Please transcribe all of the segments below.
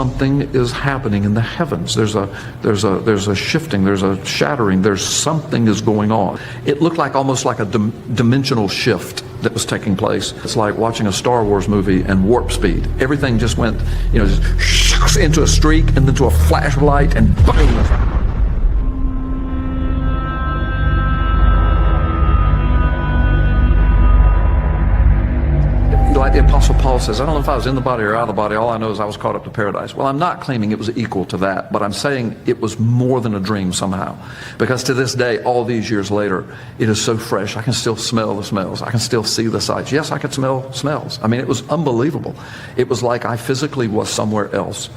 something is happening in the heavens. There's a shifting, there's a shattering, there's something is going on. It looked like almost like a dimensional shift that was taking place. It's like watching a Star Wars movie and warp speed. Everything just went, just into a streak and then to a flash of light and boom. Like the Apostle Paul says, I don't know if I was in the body or out of the body. All I know is I was caught up to paradise. Well, I'm not claiming it was equal to that, but I'm saying it was more than a dream somehow. Because to this day, all these years later, it is so fresh. I can still smell the smells. I can still see the sights. Yes, I could smell smells. I mean, it was unbelievable. It was like I physically was somewhere else.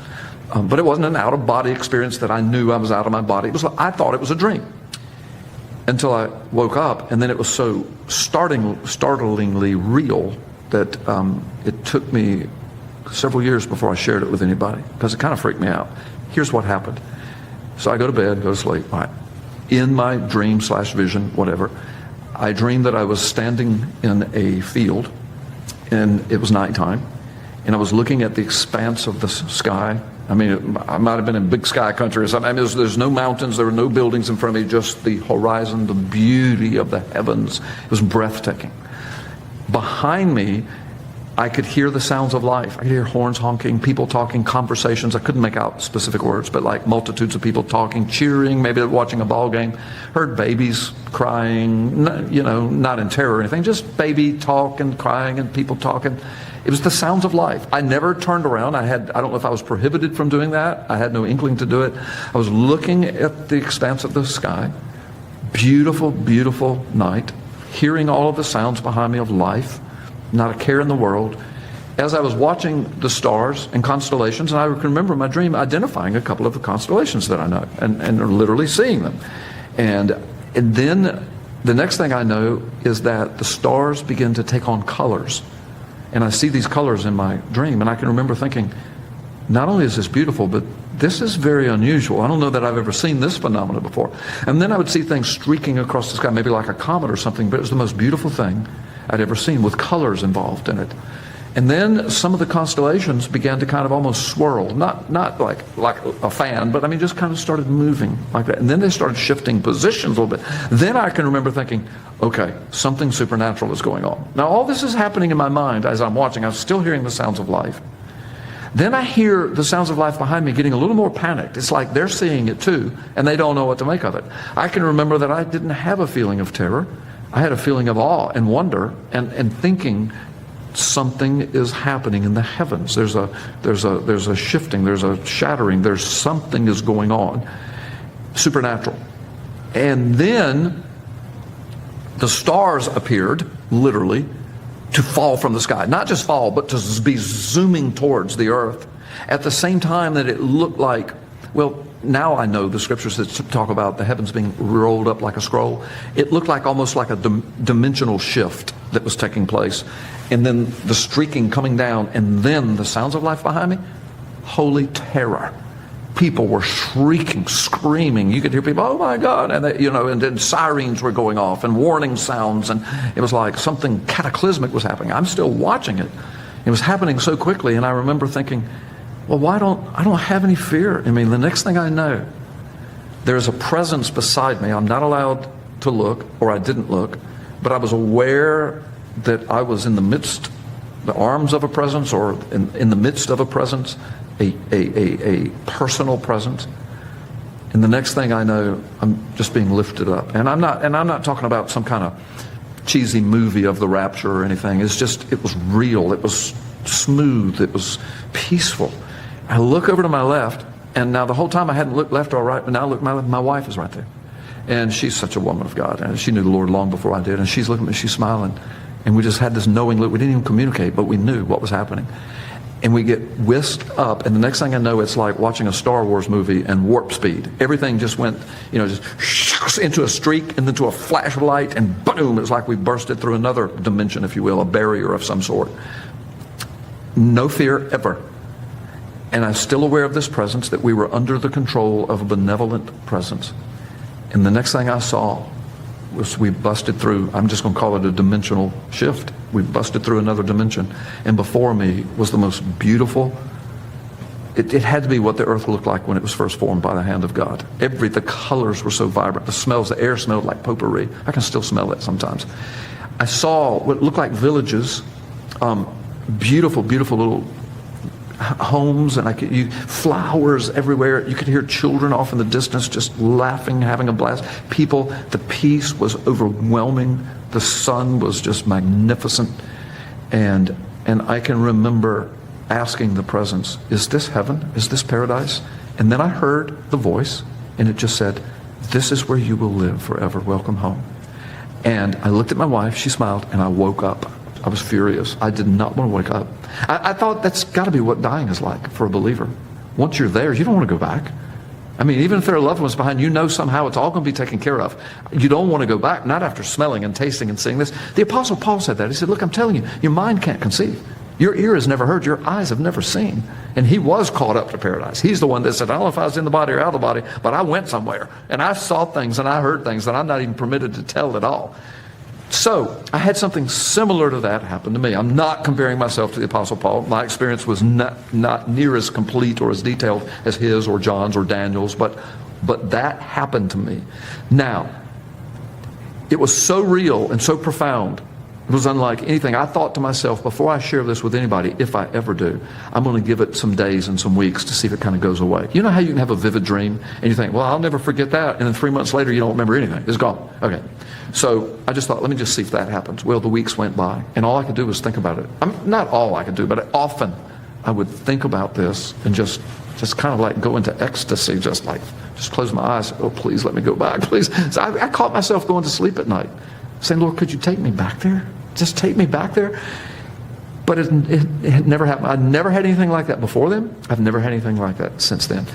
But it wasn't an out-of-body experience that I knew I was out of my body. It was like, I thought it was a dream. Until I woke up, and then it was so startlingly real that it took me several years before I shared it with anybody, because it kind of freaked me out. Here's what happened. So I go to bed, go to sleep. All right. In my dream / vision, whatever, I dreamed that I was standing in a field, and it was nighttime, and I was looking at the expanse of the sky. I mean, I might have been in big sky country or something. I mean, there's no mountains, there were no buildings in front of me, just the horizon, the beauty of the heavens. It was breathtaking. Behind me, I could hear the sounds of life. I could hear horns honking, people talking, conversations. I couldn't make out specific words, but like multitudes of people talking, cheering, maybe watching a ball game. Heard babies crying, not in terror or anything, just baby talk and crying and people talking. It was the sounds of life. I never turned around. I don't know if I was prohibited from doing that. I had no inkling to do it. I was looking at the expanse of the sky. Beautiful, beautiful night. Hearing all of the sounds behind me of life, not a care in the world. As I was watching the stars and constellations, and I can remember in my dream identifying a couple of the constellations that I know, and literally seeing them. And then the next thing I know is that the stars begin to take on colors. And I see these colors in my dream, and I can remember thinking, not only is this beautiful, but this is very unusual. I don't know that I've ever seen this phenomenon before. And then I would see things streaking across the sky, maybe like a comet or something, but it was the most beautiful thing I'd ever seen, with colors involved in it. And then some of the constellations began to kind of almost swirl, not like a fan, but I mean just kind of started moving like that. And then they started shifting positions a little bit. Then I can remember thinking, okay, something supernatural is going on. Now all this is happening in my mind as I'm watching. I'm still hearing the sounds of life. Then I hear the sounds of life behind me getting a little more panicked. It's like they're seeing it too, and they don't know what to make of it. I can remember that I didn't have a feeling of terror. I had a feeling of awe and wonder, and thinking something is happening in the heavens. There's a shifting, there's a shattering, there's something is going on, supernatural. And then the stars appeared, literally, to fall from the sky. Not just fall, but to be zooming towards the earth. At the same time that it looked like, well, now I know the scriptures that talk about the heavens being rolled up like a scroll. It looked like almost like a dimensional shift that was taking place. And then the streaking coming down, and then the sounds of life behind me. Holy terror. People were shrieking, screaming. You could hear people, oh my God, and they, and then sirens were going off and warning sounds, and it was like something cataclysmic was happening. I'm still watching it. It was happening so quickly, and I remember thinking, well, I don't have any fear. I mean, the next thing I know, there's a presence beside me. I'm not allowed to look, or I didn't look, but I was aware that I was in the midst, the arms of a presence, or in the midst of a presence, a personal presence. And the next thing I know, I'm just being lifted up. And I'm not talking about some kind of cheesy movie of the rapture or anything. It's just, it was real. It was smooth. It was peaceful. I look over to my left, and now the whole time I hadn't looked left or right, but now I look, my wife is right there. And she's such a woman of God. And she knew the Lord long before I did. And she's looking at me, she's smiling. And we just had this knowing look. We didn't even communicate, but we knew what was happening. And we get whisked up, and the next thing I know, it's like watching a Star Wars movie and warp speed. Everything just went, just into a streak and then to a flash of light, and boom, it's like we bursted through another dimension, if you will, a barrier of some sort. No fear ever. And I'm still aware of this presence, that we were under the control of a benevolent presence. And the next thing I saw was we busted through, I'm just going to call it a dimensional shift. We busted through another dimension. And before me was the most beautiful, It had to be what the earth looked like when it was first formed by the hand of God. The colors were so vibrant. The air smelled like potpourri. I can still smell it sometimes. I saw what looked like villages, beautiful, beautiful little homes, and flowers everywhere. You could hear children off in the distance just laughing, having a blast. People, the peace was overwhelming. The sun was just magnificent. And I can remember asking the presence, is this heaven? Is this paradise? And then I heard the voice, and it just said, this is where you will live forever. Welcome home. And I looked at my wife, she smiled, and I woke up. I was furious. I did not want to wake up. I thought that's got to be what dying is like for a believer. Once you're there, you don't want to go back. I mean, even if there are loved ones behind, you know somehow it's all going to be taken care of. You don't want to go back, not after smelling and tasting and seeing this. The Apostle Paul said that. He said, look, I'm telling you, your mind can't conceive. Your ear has never heard, your eyes have never seen. And he was caught up to paradise. He's the one that said, I don't know if I was in the body or out of the body, but I went somewhere. And I saw things and I heard things that I'm not even permitted to tell at all. So I had something similar to that happen to me. I'm not comparing myself to the Apostle Paul. My experience was not near as complete or as detailed as his or John's or Daniel's, but that happened to me. Now, it was so real and so profound. It was unlike anything. I thought to myself, before I share this with anybody, if I ever do, I'm going to give it some days and some weeks to see if it kind of goes away. You know how you can have a vivid dream and you think, well, I'll never forget that. And then 3 months later, you don't remember anything. It's gone. Okay. So I just thought, let me just see if that happens. Well, the weeks went by and all I could do was think about it. Not all I could do, but often I would think about this and just kind of like go into ecstasy, just close my eyes. Oh, please let me go back, please. So I caught myself going to sleep at night, saying, Lord, could you take me back there? Just take me back there. But it had never happened. I'd never had anything like that before then. I've never had anything like that since then.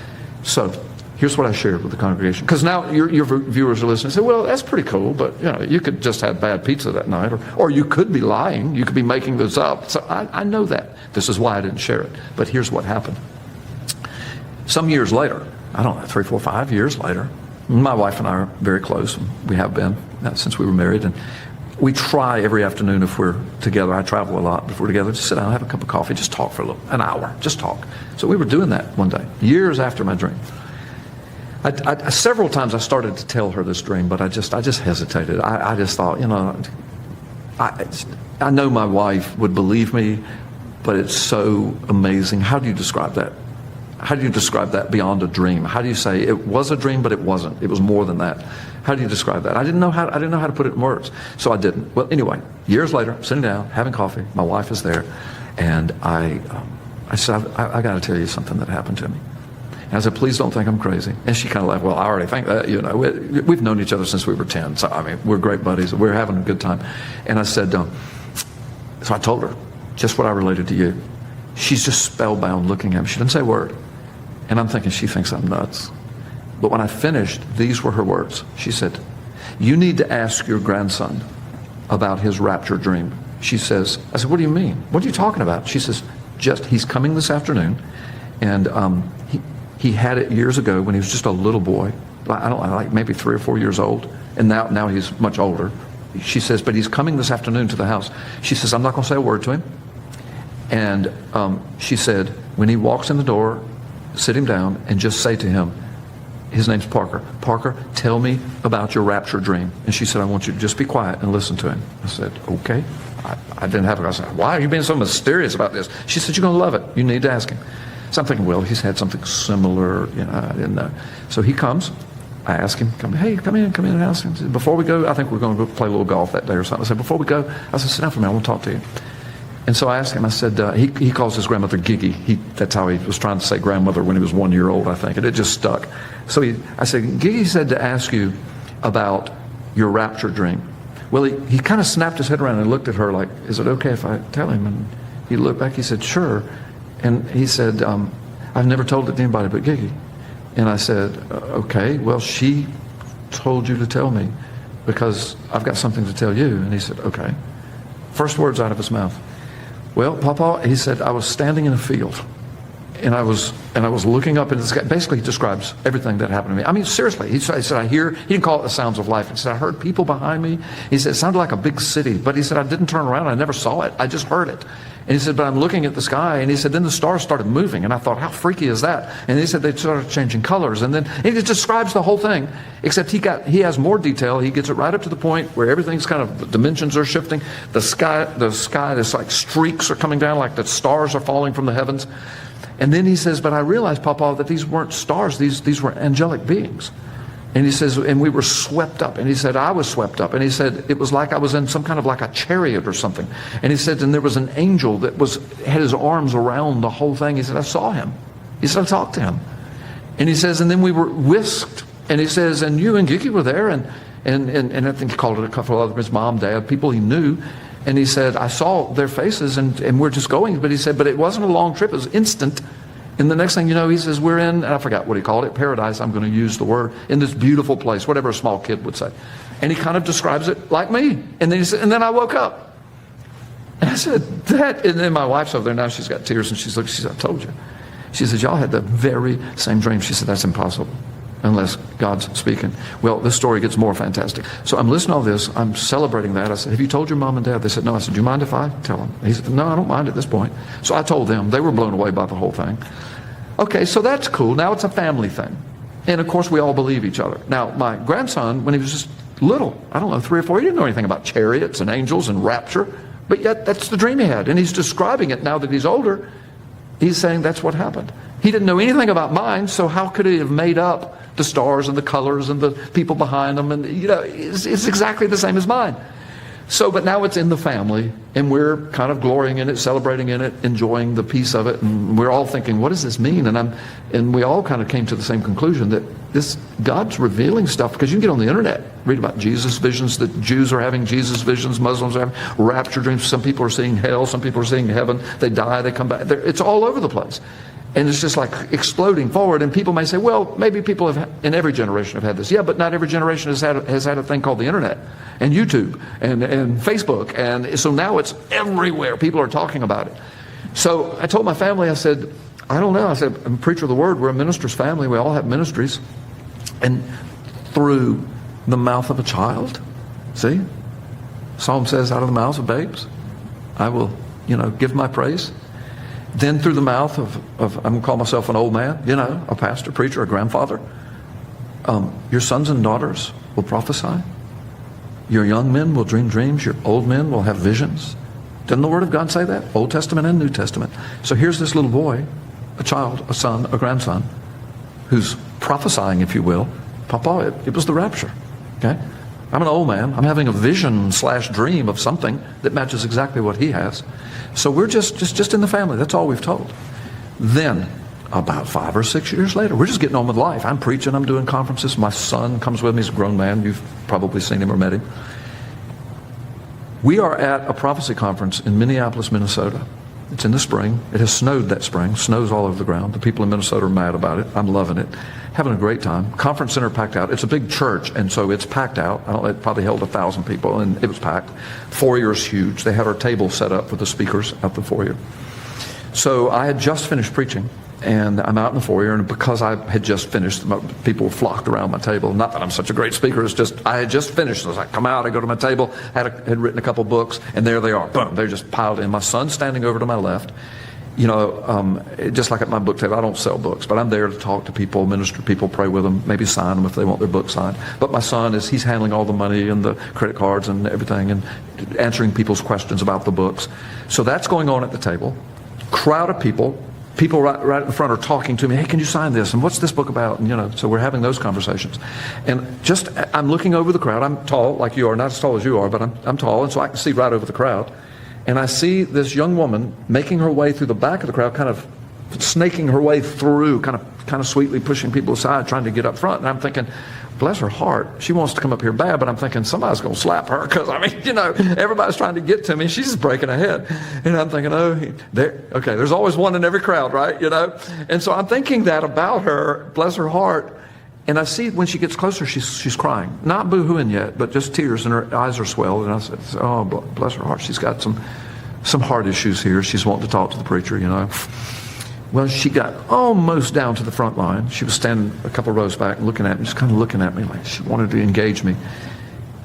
So here's what I shared with the congregation. Because now your viewers are listening and say, well, that's pretty cool, but you could just have bad pizza that night, or you could be lying. You could be making this up. So I know that. This is why I didn't share it. But here's what happened. Some years later, I don't know, 3, 4, 5 years later, my wife and I are very close. We have been since we were married. And we try every afternoon if we're together. I travel a lot. If we're together, just sit down, have a cup of coffee, just talk for an hour, just talk. So we were doing that one day, years after my dream. Several times I started to tell her this dream, but I just hesitated. I just thought, I know my wife would believe me, but it's so amazing. How do you describe that? How do you describe that beyond a dream? How do you say it was a dream, but it wasn't? It was more than that. How do you describe that? I didn't know how to put it in words, so I didn't. Well, anyway, years later, sitting down, having coffee, my wife is there, and I said, I got to tell you something that happened to me. And I said, please don't think I'm crazy. And she kind of laughed. Well, I already think that. We've known each other since we were 10. So I mean, we're great buddies. We're having a good time. And I said, so I told her just what I related to you. She's just spellbound looking at me. She didn't say a word. And I'm thinking she thinks I'm nuts. But when I finished, these were her words. She said, you need to ask your grandson about his rapture dream. She says, I said, what do you mean? What are you talking about? She says, he's coming this afternoon. And he had it years ago when he was just a little boy. I don't know, like maybe 3 or 4 years old. And now he's much older. She says, but he's coming this afternoon to the house. She says, I'm not going to say a word to him. And she said, when he walks in the door, sit him down and just say to him, his name's Parker. Parker, tell me about your rapture dream. And she said, I want you to just be quiet and listen to him. I said, okay. I didn't have it. I said, why are you being so mysterious about this? She said, you're going to love it. You need to ask him. So I'm thinking, well, he's had something similar. I didn't know. So he comes. I ask him, come in and ask him. Before we go, I think we're going to go play a little golf that day or something. I said, before we go, I said, sit down for a minute. I want to talk to you. And so I asked him, I said, he calls his grandmother Giggy. That's how he was trying to say grandmother when he was 1 year old, I think, and it just stuck. So I said, Giggy said to ask you about your rapture dream. Well, he kind of snapped his head around and looked at her like, is it okay if I tell him? And he looked back, he said, sure. And he said, I've never told it to anybody but Giggy. And I said, okay, well, she told you to tell me because I've got something to tell you. And he said, okay. First words out of his mouth. Well, Papa, he said, I was standing in a field, and I was looking up into the sky. Basically, he describes everything that happened to me. I mean, seriously, he said, he didn't call it the sounds of life. He said, I heard people behind me. He said, it sounded like a big city, but he said, I didn't turn around. I never saw it. I just heard it. And he said, but I'm looking at the sky. And he said, then the stars started moving. And I thought, how freaky is that? And he said they started changing colors. And then he describes the whole thing, except he has more detail. He gets it right up to the point where everything's kind of, the dimensions are shifting. The sky, there's like streaks are coming down, like the stars are falling from the heavens. And then he says, but I realized, Papa, that these weren't stars. These were angelic beings. And he says, and we were swept up. And he said, I was swept up. And he said, it was like I was in some kind of like a chariot or something. And he said, and there was an angel that had his arms around the whole thing. He said, I saw him. He said, I talked to him. And he says, and then we were whisked. And he says, and you and Giki were there. And I think he called it a couple of others, mom, dad, people he knew. And he said, I saw their faces and we're just going. But he said, but it wasn't a long trip. It was instant. And the next thing you know, he says, we're in, and I forgot what he called it, paradise, I'm going to use the word, in this beautiful place, whatever a small kid would say. And he kind of describes it like me. And then he said, and then I woke up. And I said, that, and then my wife's over there now, she's got tears, and she said, I told you. She said, y'all had the very same dream. She said, that's impossible, unless God's speaking. Well, this story gets more fantastic. So I'm listening to all this, I'm celebrating that. I said, have you told your mom and dad? They said, no. I said, do you mind if I tell them? He said, no, I don't mind at this point. So I told them. They were blown away by the whole thing. Okay, so that's cool. Now it's a family thing. And of course, we all believe each other. Now, my grandson, when he was just little, I don't know, 3 or 4, he didn't know anything about chariots and angels and rapture, but yet that's the dream he had. And he's describing it now that he's older. He's saying that's what happened. He didn't know anything about mine, so how could he have made up the stars and the colors and the people behind them? And, you know, it's exactly the same as mine. So, but now it's in the family, and we're kind of glorying in it, celebrating in it, enjoying the piece of it, and we're all thinking, what does this mean? And we all kind of came to the same conclusion that this God's revealing stuff, because you can get on the internet, read about Jesus visions, that Jews are having Jesus visions, Muslims are having rapture dreams, some people are seeing hell, some people are seeing heaven, they die, they come back, it's all over the place. And it's just like exploding forward. And people may say, well, maybe people have, in every generation have had this. Yeah, but not every generation has had a thing called the internet and YouTube and Facebook. And so now it's everywhere. People are talking about it. So I told my family, I said, I don't know. I said, I'm a preacher of the word. We're a minister's family. We all have ministries. And through the mouth of a child, see? Psalm says, out of the mouths of babes, I will, give my praise. Then through the mouth of I'm going to call myself an old man, a pastor, preacher, a grandfather. Your sons and daughters will prophesy. Your young men will dream dreams. Your old men will have visions. Doesn't the Word of God say that? Old Testament and New Testament. So here's this little boy, a child, a son, a grandson, who's prophesying, if you will. Papa, it was the rapture. Okay? I'm an old man. I'm having a vision / dream of something that matches exactly what he has. So we're just in the family. That's all we've told. Then, about 5 or 6 years later, we're just getting on with life. I'm preaching. I'm doing conferences. My son comes with me. He's a grown man. You've probably seen him or met him. We are at a prophecy conference in Minneapolis, Minnesota. It's in the spring. It has snowed that spring. Snows all over the ground. The people in Minnesota are mad about it. I'm loving it. Having a great time. Conference center packed out. It's a big church, and so it's packed out. It probably held 1,000 people, and it was packed. Foyer is huge. They had our table set up for the speakers at the foyer. So I had just finished preaching, and I'm out in the foyer, and because I had just finished, people flocked around my table. Not that I'm such a great speaker, it's just I had just finished. So I come out, I go to my table, had written a couple books, and there they are. Boom, they're just piled in. My son's standing over to my left. Just like at my book table, I don't sell books, but I'm there to talk to people, minister to people, pray with them, maybe sign them if they want their book signed. But my son he's handling all the money and the credit cards and everything and answering people's questions about the books. So that's going on at the table. Crowd of people right in front are talking to me. Hey, can you sign this? And what's this book about? And so we're having those conversations. And I'm looking over the crowd. I'm tall like you are, not as tall as you are, but I'm tall, and so I can see right over the crowd. And I see this young woman making her way through the back of the crowd, kind of snaking her way through, kind of sweetly pushing people aside, trying to get up front. And I'm thinking, bless her heart, she wants to come up here bad, but I'm thinking somebody's going to slap her because, everybody's trying to get to me. She's just breaking ahead. And I'm thinking, there's always one in every crowd, right? And so I'm thinking that about her, bless her heart. And I see when she gets closer, she's crying. Not boo-hooing yet, but just tears, and her eyes are swelled. And I said, oh, bless her heart. She's got some heart issues here. She's wanting to talk to the preacher, Well, she got almost down to the front line. She was standing a couple rows back and looking at me, just kind of looking at me like she wanted to engage me.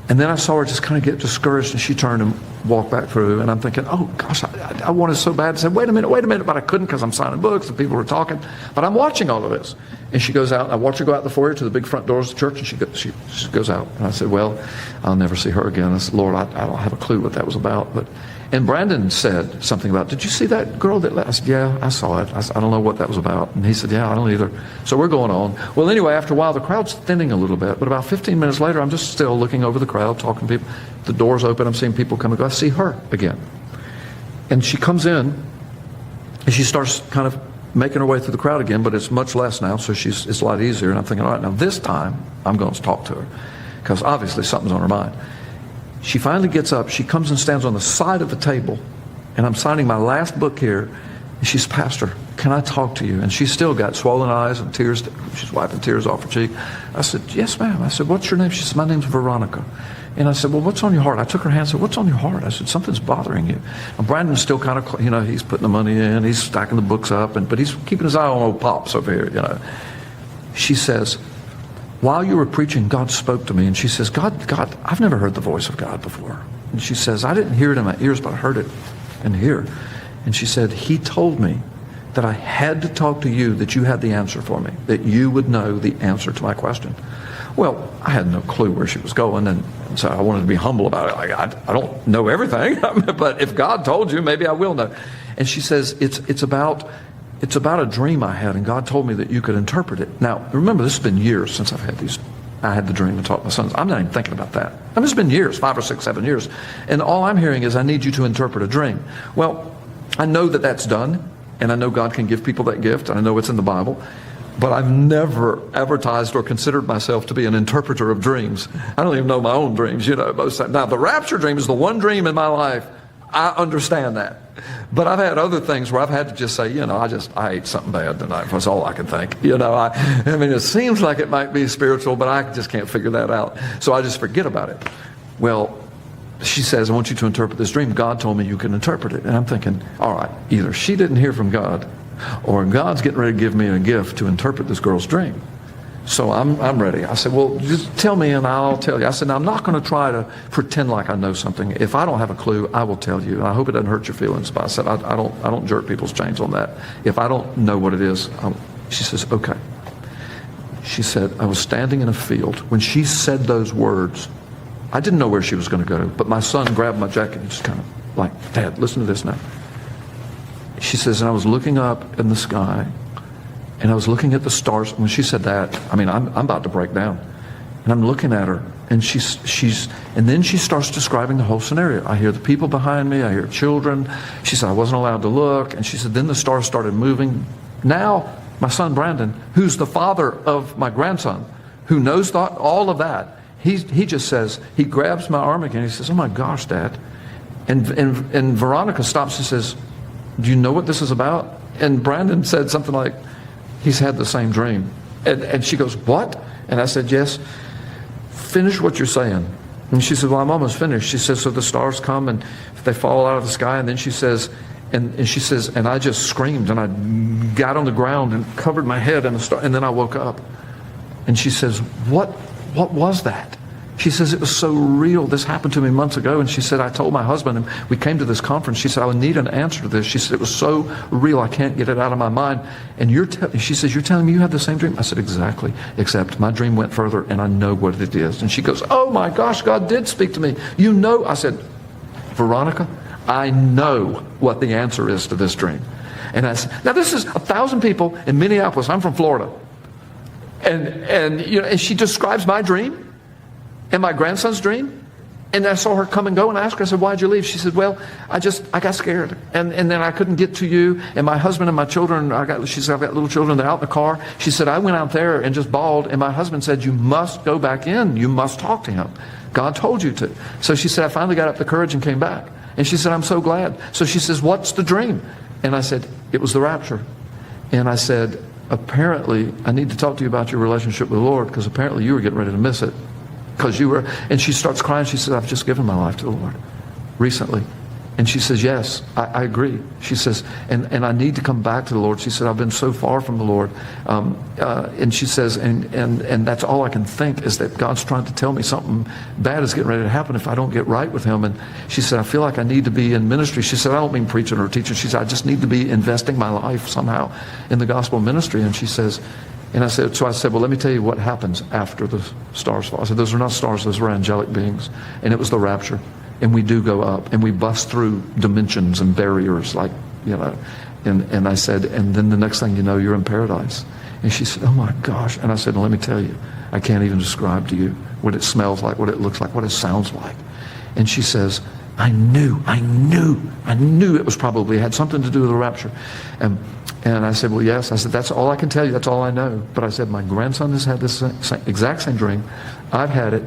And then I saw her just kind of get discouraged, and she turned and walked back through. And I'm thinking, oh gosh, I wanted so bad to say, wait a minute, but I couldn't because I'm signing books and people were talking. But I'm watching all of this. And she goes out, and I watch her go out the foyer to the big front doors of the church, and she goes out. And I said, well, I'll never see her again. I said, Lord, I don't have a clue what that was about. And Brandon said something about, did you see that girl that left? I said, yeah, I saw it. I don't know what that was about. And he said, yeah, I don't either. So we're going on. Well, anyway, after a while, the crowd's thinning a little bit. But about 15 minutes later, I'm just still looking over the crowd, talking to people. The door's open. I'm seeing people come and go. I see her again. And she comes in, and she starts kind of making her way through the crowd again, but it's much less now, so it's a lot easier. And I'm thinking, all right, now this time, I'm going to talk to her, because obviously something's on her mind. She finally gets up. She comes and stands on the side of the table, and I'm signing my last book here. And she's, Pastor, can I talk to you? And she's still got swollen eyes and tears. She's wiping tears off her cheek. I said, yes, ma'am. I said, what's your name? She said, my name's Veronica. And I said, well, what's on your heart? I took her hand and said, what's on your heart? I said, something's bothering you. And Brandon's still kind of, he's putting the money in, he's stacking the books up, but he's keeping his eye on old Pops over here, She says, while you were preaching, God spoke to me. And she says, God, I've never heard the voice of God before. And she says, I didn't hear it in my ears, but I heard it in here. And she said, he told me that I had to talk to you, that you had the answer for me, that you would know the answer to my question. Well, I had no clue where she was going, and so I wanted to be humble about it. I don't know everything, but if God told you, maybe I will know. And she says, it's about a dream I had, and God told me that you could interpret it. Now, remember, this has been years since I had the dream and taught my sons. I'm not even thinking about that. I mean, it's been years, 5 or 6, 7 years. And all I'm hearing is, I need you to interpret a dream. Well, I know that that's done, and I know God can give people that gift, and I know it's in the Bible. But I've never advertised or considered myself to be an interpreter of dreams. I don't even know my own dreams, most times. Now, the rapture dream is the one dream in my life. I understand that. But I've had other things where I've had to just say, I ate something bad tonight. That's all I can think. I mean, it seems like it might be spiritual, but I just can't figure that out. So I just forget about it. Well, she says, I want you to interpret this dream. God told me you can interpret it. And I'm thinking, all right, either she didn't hear from God, or God's getting ready to give me a gift to interpret this girl's dream. So I'm ready. I said, well, just tell me and I'll tell you. I said, now, I'm not going to try to pretend like I know something. If I don't have a clue, I will tell you. And I hope it doesn't hurt your feelings. But I said, I don't jerk people's chains on that. If I don't know what it is, she says, okay. She said, I was standing in a field. When she said those words, I didn't know where she was going to go. But my son grabbed my jacket and just kind of like, Dad, listen to this now. She says, and I was looking up in the sky, and I was looking at the stars. When she said that, I mean, I'm about to break down. And I'm looking at her, and and then she starts describing the whole scenario. I hear the people behind me, I hear children. She said, I wasn't allowed to look. And she said, then the stars started moving. Now, my son Brandon, who's the father of my grandson, who knows all of that, he just says, he grabs my arm again, he says, oh my gosh, Dad. And Veronica stops and says, do you know what this is about? And Brandon said something like, he's had the same dream. And she goes, what? And I said, yes. Finish what you're saying. And she said, well, I'm almost finished. She says, so the stars come and they fall out of the sky. And then she says, and she says, and I just screamed and I got on the ground and covered my head in the star. And then I woke up. And she says, what was that? She says, it was so real. This happened to me months ago. And she said, I told my husband, and we came to this conference. She said, I would need an answer to this. She said, it was so real, I can't get it out of my mind. And she says, you're telling me you had the same dream? I said, exactly, except my dream went further, and I know what it is. And she goes, oh my gosh, God did speak to me. I said, Veronica, I know what the answer is to this dream. And I said, now this is 1,000 people in Minneapolis. I'm from Florida. And she describes my dream and my grandson's dream. And I saw her come and go, and I asked her, I said, why'd you leave? She said, well, I got scared. And then I couldn't get to you. And my husband and my children, she said, I've got little children, they're out in the car. She said, I went out there and just bawled. And my husband said, you must go back in. You must talk to him. God told you to. So she said, I finally got up the courage and came back. And she said, I'm so glad. So she says, what's the dream? And I said, it was the rapture. And I said, apparently, I need to talk to you about your relationship with the Lord, because apparently you were getting ready to miss it. Because you were, and she starts crying. She says, I've just given my life to the Lord recently. And she says, yes, I agree. She says, and I need to come back to the Lord. She said, I've been so far from the Lord. And she says, and that's all I can think is that God's trying to tell me something bad is getting ready to happen if I don't get right with him. And she said, I feel like I need to be in ministry. She said, I don't mean preaching or teaching. She said, I just need to be investing my life somehow in the gospel ministry. And she says, and I said, well, let me tell you what happens after the stars fall. I said, those are not stars, those were angelic beings. And it was the rapture. And we do go up, and we bust through dimensions and barriers, like, you know. And I said, and then the next thing you know, you're in paradise. And she said, oh my gosh. And I said, well, let me tell you, I can't even describe to you what it smells like, what it looks like, what it sounds like. And she says, I knew it was probably had something to do with the rapture. And I said, well, yes. I said, that's all I can tell you. That's all I know. But I said, my grandson has had this exact same dream. I've had it.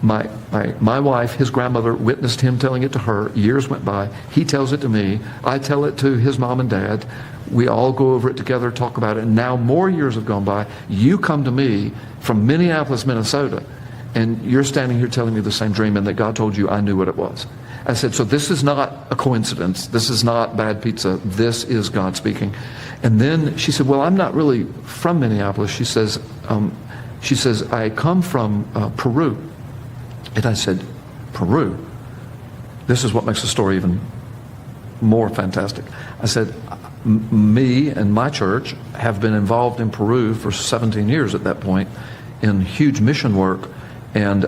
My wife, his grandmother, witnessed him telling it to her. Years went by. He tells it to me. I tell it to his mom and dad. We all go over it together, talk about it. And now more years have gone by. You come to me from Minneapolis, Minnesota, and you're standing here telling me the same dream and that God told you I knew what it was. I said, so this is not a coincidence. This is not bad pizza. This is God speaking. And then she said, well, I'm not really from Minneapolis. She says, I come from Peru. And I said, Peru? This is what makes the story even more fantastic. I said, me and my church have been involved in Peru for 17 years at that point in huge mission work. And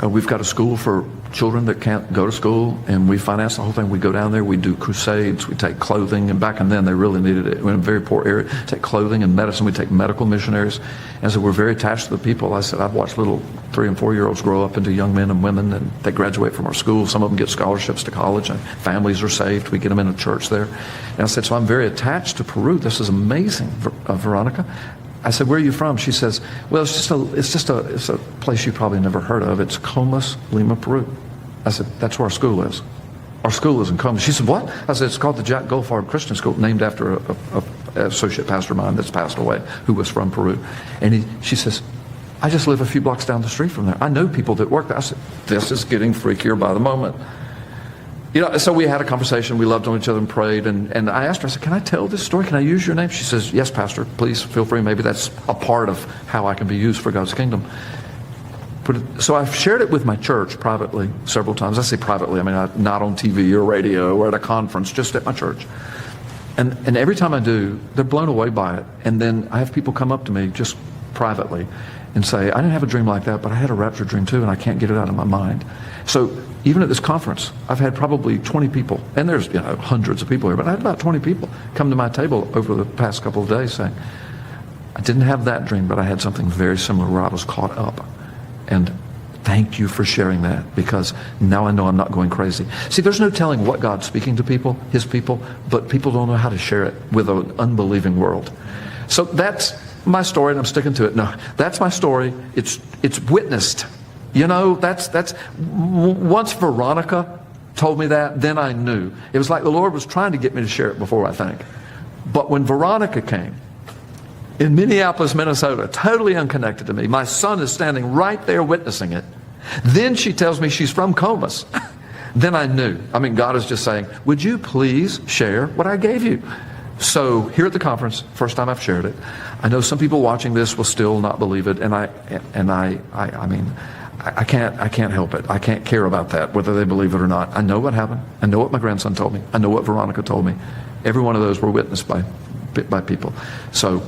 we've got a school for children that can't go to school, and we finance the whole thing. We go down there, we do crusades, we take clothing, and back then they really needed it. We're in a very poor area. Take clothing and medicine, we take medical missionaries. And so we're very attached to the people. I said, I've watched little 3 and 4 year olds grow up into young men and women, and they graduate from our school. Some of them get scholarships to college, and families are saved. We get them in a church there. And I said, so I'm very attached to Peru. This is amazing, Veronica. I said, where are you from? She says, well, it's a place you probably never heard of. It's Comas, Lima, Peru. I said, that's where our school is. Our school is in Comas. She said, what? I said, it's called the Jack Goldfarb Christian School, named after a associate pastor of mine that's passed away, who was from Peru. And she says, I just live a few blocks down the street from there. I know people that work there. I said, this is getting freakier by the moment. You know, so we had a conversation. We loved on each other and prayed. And I asked her, I said, can I tell this story? Can I use your name? She says, yes, Pastor, please feel free. Maybe that's a part of how I can be used for God's kingdom. So I've shared it with my church privately several times. I say privately, I mean, not on TV or radio or at a conference, just at my church. And every time I do, they're blown away by it. And then I have people come up to me just privately and say, I didn't have a dream like that, but I had a rapture dream too, and I can't get it out of my mind. So even at this conference, I've had probably 20 people, and there's hundreds of people here, but I had about 20 people come to my table over the past couple of days saying, I didn't have that dream, but I had something very similar where I was caught up. And thank you for sharing that, because now I know I'm not going crazy. See, there's no telling what God's speaking to people, his people, but people don't know how to share it with an unbelieving world. So that's my story, and I'm sticking to it. No, that's my story. It's witnessed. You know, that's once Veronica told me that, then I knew. It was like the Lord was trying to get me to share it before, I think. But when Veronica came, in Minneapolis, Minnesota, totally unconnected to me, my son is standing right there witnessing it. Then she tells me she's from Comas. Then I knew. I mean, God is just saying, would you please share what I gave you? So here at the conference, first time I've shared it. I know some people watching this will still not believe it, and I mean, I can't help it. I can't care about that, whether they believe it or not. I know what happened. I know what my grandson told me. I know what Veronica told me. Every one of those were witnessed by people. So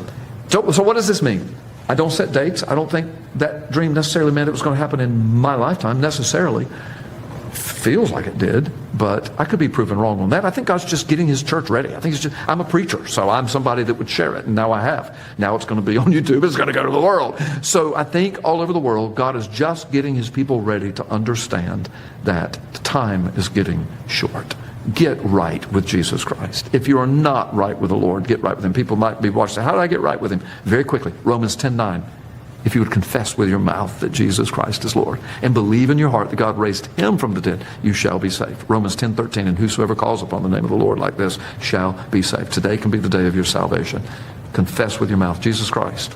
what does this mean? I don't set dates. I don't think that dream necessarily meant it was going to happen in my lifetime necessarily. Feels like it did, but I could be proven wrong on that. I think God's just getting his church ready. I think it's just, I'm a preacher, so I'm somebody that would share it, and now I have. Now it's going to be on YouTube. It's going to go to the world. So I think all over the world, God is just getting his people ready to understand that the time is getting short. Get right with Jesus Christ. If you are not right with the Lord, get right with him. People might be watching, how did I get right with him? Very quickly, Romans 10:9. If you would confess with your mouth that Jesus Christ is Lord and believe in your heart that God raised him from the dead, you shall be saved. Romans 10:13, and whosoever calls upon the name of the Lord like this shall be saved. Today can be the day of your salvation. Confess with your mouth, Jesus Christ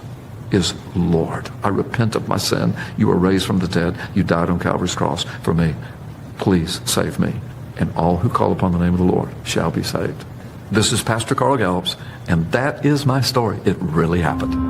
is Lord. I repent of my sin. You were raised from the dead. You died on Calvary's cross for me. Please save me. and all who call upon the name of the Lord shall be saved. This is Pastor Carl Gallups, and that is my story. It really happened.